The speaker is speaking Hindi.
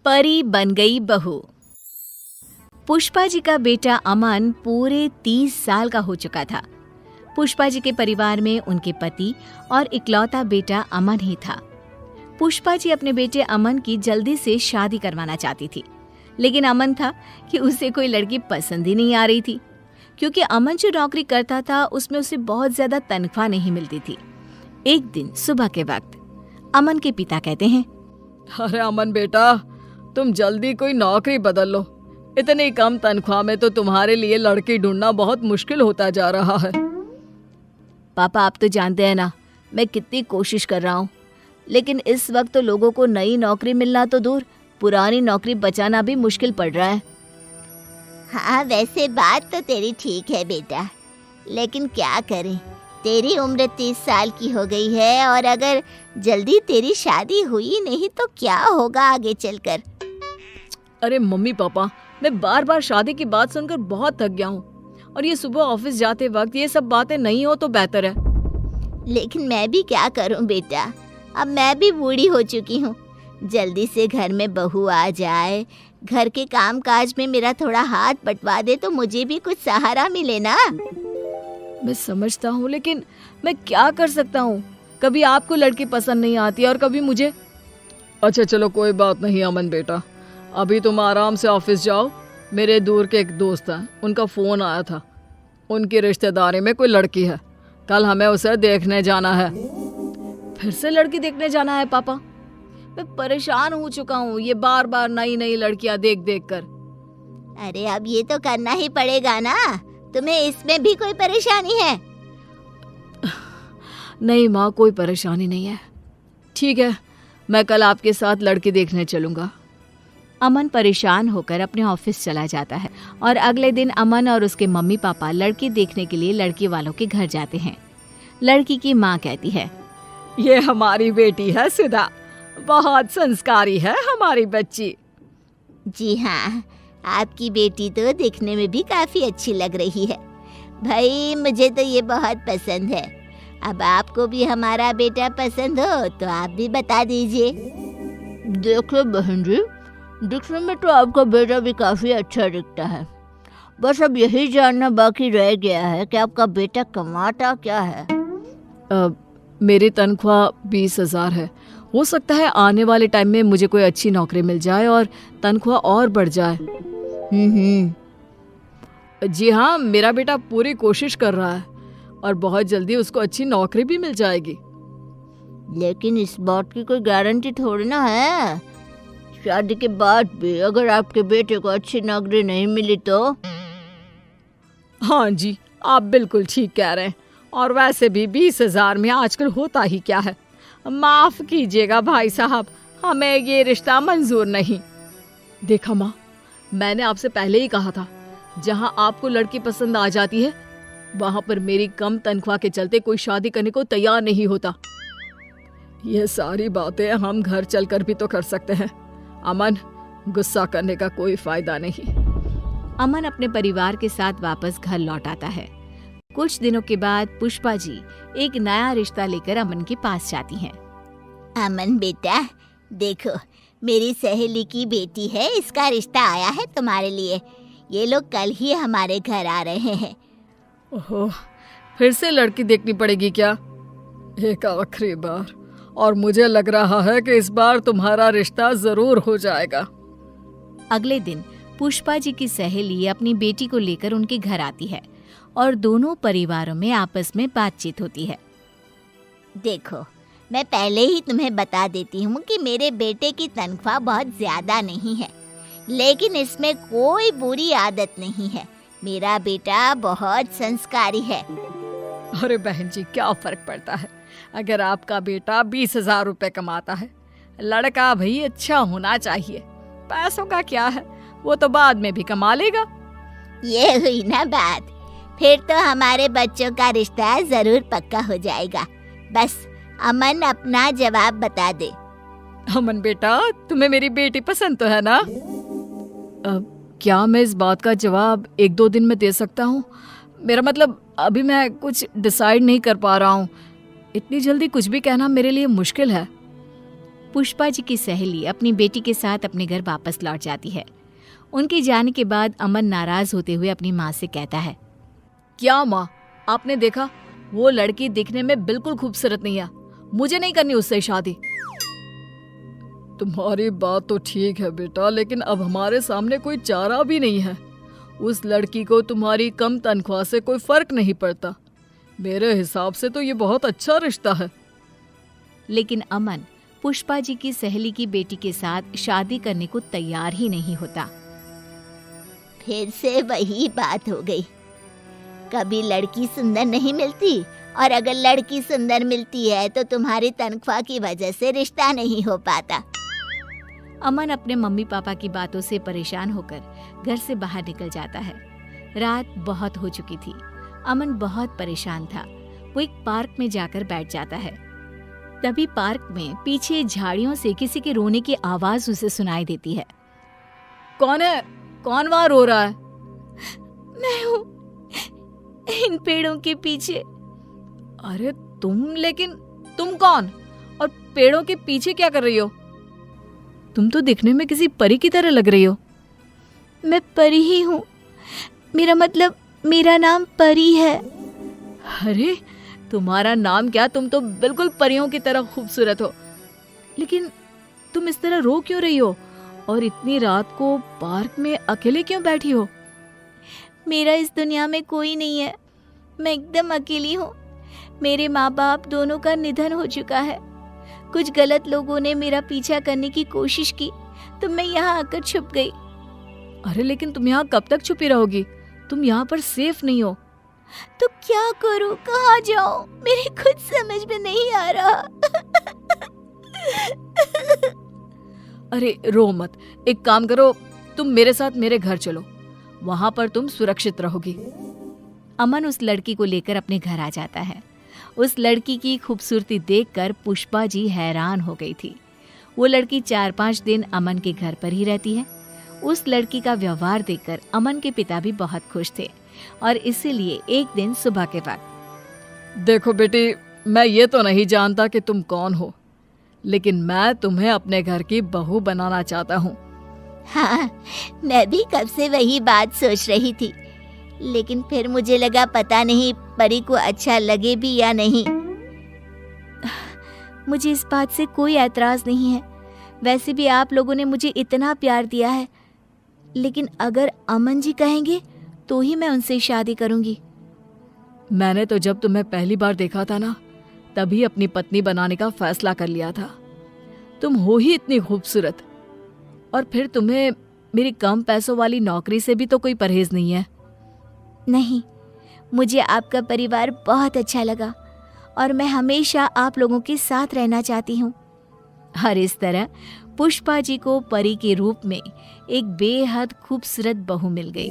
परी बन गई बहू। पुष्पा जी का बेटा अमन पूरे 30 साल का हो चुका था। पुष्पा जी के परिवार में उनके पति और इकलौता बेटा अमन ही था। पुष्पा जी अपने बेटे अमन की जल्दी से शादी करवाना चाहती थी, लेकिन अमन था कि उसे कोई लड़की पसंद ही नहीं आ रही थी, क्योंकि अमन जो नौकरी करता था उसमें उसे बहुत ज्यादा तनख्वाह नहीं मिलती थी। एक दिन सुबह के वक्त अमन के पिता कहते हैं, अरे अमन बेटा, तुम जल्दी कोई नौकरी बदल लो। इतनी कम तनख्वाह में तो तुम्हारे लिए लड़की ढूंढना बहुत मुश्किल होता जा रहा है। पापा, आप तो जानते हैं ना मैं कितनी कोशिश कर रहा हूँ, लेकिन इस वक्त तो लोगों को नई नौकरी मिलना तो दूर, पुरानी नौकरी बचाना भी मुश्किल पड़ रहा है। हाँ, वैसे बात तो तेरी ठीक है बेटा, लेकिन क्या करें, तेरी उम्र 30 साल की हो गई है और अगर जल्दी तेरी शादी हुई नहीं तो क्या होगा आगे चलकर। अरे मम्मी पापा, मैं बार बार शादी की बात सुनकर बहुत थक गया हूँ, और ये सुबह ऑफिस जाते वक्त ये सब बातें नहीं हो तो बेहतर है। लेकिन मैं भी क्या करूँ बेटा, अब मैं भी बूढ़ी हो चुकी हूँ। जल्दी से घर में बहू आ जाए, घर के काम काज में मेरा थोड़ा हाथ बंटवा दे तो मुझे भी कुछ सहारा मिले ना। मैं समझता हूँ, लेकिन मैं क्या कर सकता हूँ। कभी आपको लड़की पसंद नहीं आती और कभी मुझे। अच्छा चलो, कोई बात नहीं अमन बेटा, अभी तुम आराम से ऑफिस जाओ। मेरे दूर के एक दोस्त हैं, उनका फ़ोन आया था, उनकी रिश्तेदारी में कोई लड़की है, कल हमें उसे देखने जाना है। फिर से लड़की देखने जाना है पापा? मैं परेशान हो चुका हूँ ये बार बार नई नई लड़कियां देख देख कर। अरे अब ये तो करना ही पड़ेगा ना, तुम्हें इसमें भी कोई परेशानी है? नहीं माँ, कोई परेशानी नहीं है। ठीक है, मैं कल आपके साथ लड़की देखने चलूँगा। अमन परेशान होकर अपने ऑफिस चला जाता है और अगले दिन अमन और उसके मम्मी पापा लड़की देखने के लिए लड़की वालों के घर जाते हैं। लड़की की माँ कहती है, ये हमारी बेटी है सुधा, बहुत संस्कारी है हमारी बच्ची। जी हाँ, आपकी बेटी तो दिखने में भी काफी अच्छी लग रही है। भाई मुझे तो ये बहुत पसंद है। अब आपको भी हमारा बेटा पसंद हो तो आप भी बता दीजिए। देखो बहन जी, दिखने में तो आपका बेटा भी काफ़ी अच्छा दिखता है, बस अब यही जानना बाकी रह गया है कि आपका बेटा कमाता क्या है। मेरी तनख्वाह 20,000 है। हो सकता है आने वाले टाइम में मुझे कोई अच्छी नौकरी मिल जाए और तनख्वाह और बढ़ जाए। जी हाँ, मेरा बेटा पूरी कोशिश कर रहा है और बहुत जल्दी उसको अच्छी नौकरी भी मिल जाएगी। लेकिन इस बात की कोई गारंटी थोड़ी ना है, शादी के बाद भी अगर आपके बेटे को अच्छी नौकरी नहीं मिली तो। हाँ जी, आप बिल्कुल ठीक कह रहे हैं, और वैसे भी 20,000 में आजकल होता ही क्या है। माफ कीजिएगा भाई साहब, हमें ये रिश्ता मंजूर नहीं। देखा माँ, मैंने आपसे पहले ही कहा था, जहाँ आपको लड़की पसंद आ जाती है वहाँ पर मेरी कम तनख्वाह के चलते कोई शादी करने को तैयार नहीं होता। ये सारी बातें हम घर चलकर भी तो कर सकते हैं। अमन, गुस्सा करने का कोई फायदा नहीं। अमन अपने परिवार के साथ वापस घर लौट आता है। कुछ दिनों के बाद पुष्पा जी एक नया रिश्ता लेकर अमन के पास जाती हैं। अमन बेटा, देखो मेरी सहेली की बेटी है, इसका रिश्ता आया है तुम्हारे लिए। ये लोग कल ही हमारे घर आ रहे हैं। ओहो, फिर से लड़की देखनी पड़ेगी क्या? एक आखिरी बार, और मुझे लग रहा है कि इस बार तुम्हारा रिश्ता जरूर हो जाएगा। अगले दिन पुष्पा जी की सहेली अपनी बेटी को लेकर उनके घर आती है और दोनों परिवारों में आपस में बातचीत होती है। देखो, मैं पहले ही तुम्हें बता देती हूँ कि मेरे बेटे की तनख्वाह बहुत ज्यादा नहीं है, लेकिन इसमें कोई बुरी आदत नहीं है। मेरा बेटा बहुत संस्कारी है। अरे बहन जी, क्या फर्क पड़ता है अगर आपका बेटा 20,000 रुपए कमाता है। लड़का भाई अच्छा होना चाहिए, पैसों का क्या है, वो तो बाद में भी कमा लेगा। ये हुई ना बात, फिर तो हमारे बच्चों का रिश्ता जरूर पक्का हो जाएगा। बस अमन अपना जवाब बता दे। अमन बेटा, तुम्हें मेरी बेटी पसंद तो है ना? क्या मैं इस बात का जवाब 1-2 दिन में दे सकता हूँ? मेरा मतलब अभी मैं कुछ डिसाइड नहीं कर पा रहा हूँ। इतनी जल्दी कुछ भी कहना मेरे लिए मुश्किल है। पुष्पा जी की सहेली अपनी बेटी के साथ अपने घर वापस लौट जाती है। उनके जाने के बाद अमन नाराज होते हुए अपनी माँ से कहता है, क्या माँ, आपने देखा वो लड़की दिखने में बिल्कुल खूबसूरत नहीं है, मुझे नहीं करनी उससे शादी। तुम्हारी बात तो ठीक है बेटा, लेकिन अब हमारे सामने कोई चारा भी नहीं है। उस लड़की को तुम्हारी कम तनख्वाह से कोई फर्क नहीं पड़ता। मेरे हिसाब से तो ये बहुत अच्छा रिश्ता है। लेकिन अमन पुष्पा जी की सहेली की बेटी के साथ शादी करने को तैयार ही नहीं होता। फिर से वही बात हो गई। कभी लड़की सुंदर नहीं मिलती, और अगर लड़की सुंदर मिलती है तो तुम्हारी तनख्वाह की वजह से रिश्ता नहीं हो पाता। अमन अपने मम्मी पापा की बातों से परेशान होकर घर से बाहर निकल जाता है। रात बहुत हो चुकी थी। अमन बहुत परेशान था। वो एक पार्क में जाकर बैठ जाता है। तभी पार्क में पीछे झाड़ियों से किसी के रोने की आवाज उसे सुनाई देती है। कौन है? कौन वहां रो रहा है? मैं हूँ, इन पेड़ों के पीछे। अरे लेकिन तुम कौन और पेड़ों के पीछे क्या कर रही हो? तुम तो दिखने में किसी परी की तरह लग रही हो। मैं परी ही हूँ, मेरा नाम परी है। अरे तुम्हारा नाम क्या, तुम तो बिल्कुल परियों की तरह खूबसूरत हो। लेकिन तुम इस तरह रो क्यों रही हो और इतनी रात को पार्क में अकेले क्यों बैठी हो? मेरा इस दुनिया में कोई नहीं है, मैं एकदम अकेली हूँ। मेरे माँ बाप दोनों का निधन हो चुका है। कुछ गलत लोगों ने मेरा पीछा करने की कोशिश की तो मैं यहाँ आकर छुप गई। अरे लेकिन तुम यहाँ कब तक छुपी रहोगी? तुम यहाँ पर सेफ नहीं हो। तो क्या करूँ, कहाँ जाऊँ, मेरे खुद समझ में नहीं आ रहा। अरे रो मत, एक काम करो, तुम मेरे साथ मेरे घर चलो, वहां पर तुम सुरक्षित रहोगी। अमन उस लड़की को लेकर अपने घर आ जाता है। उस लड़की की खूबसूरती देखकर पुष्पा जी हैरान हो गई थी। वो लड़की 4-5 दिन अमन के घर पर ही रहती है। उस लड़की का व्यवहार देखकर अमन के पिता भी बहुत खुश थे और इसीलिए एक दिन सुबह के वक्त, देखो बेटी, मैं ये तो नहीं जानता कि तुम कौन हो, लेकिन मैं तुम्हें अपने घर की बहू बनाना चाहता हूँ। हाँ, मैं भी कब से वही बात सोच रही थी, लेकिन फिर मुझे लगा पता नहीं परी को अच्छा लगे भी या नहीं। मुझे इस बात से कोई ऐतराज नहीं है। वैसे भी आप लोगों ने मुझे इतना प्यार दिया है, लेकिन अगर अमन जी कहेंगे तो ही मैं उनसे शादी करूंगी। मैंने तो जब तुम्हें पहली बार देखा था ना, तभी अपनी पत्नी बनाने का फैसला कर लिया था। तुम हो ही इतनी खूबसूरत, और फिर तुम्हें मेरी कम पैसों वाली नौकरी से भी तो कोई परहेज नहीं है। नहीं, मुझे आपका परिवार बहुत अच्छा लगा और मैं हमेशा आप लोगों के साथ रहना चाहती हूँ। और इस तरह पुष्पा जी को परी के रूप में एक बेहद खूबसूरत बहू मिल गई।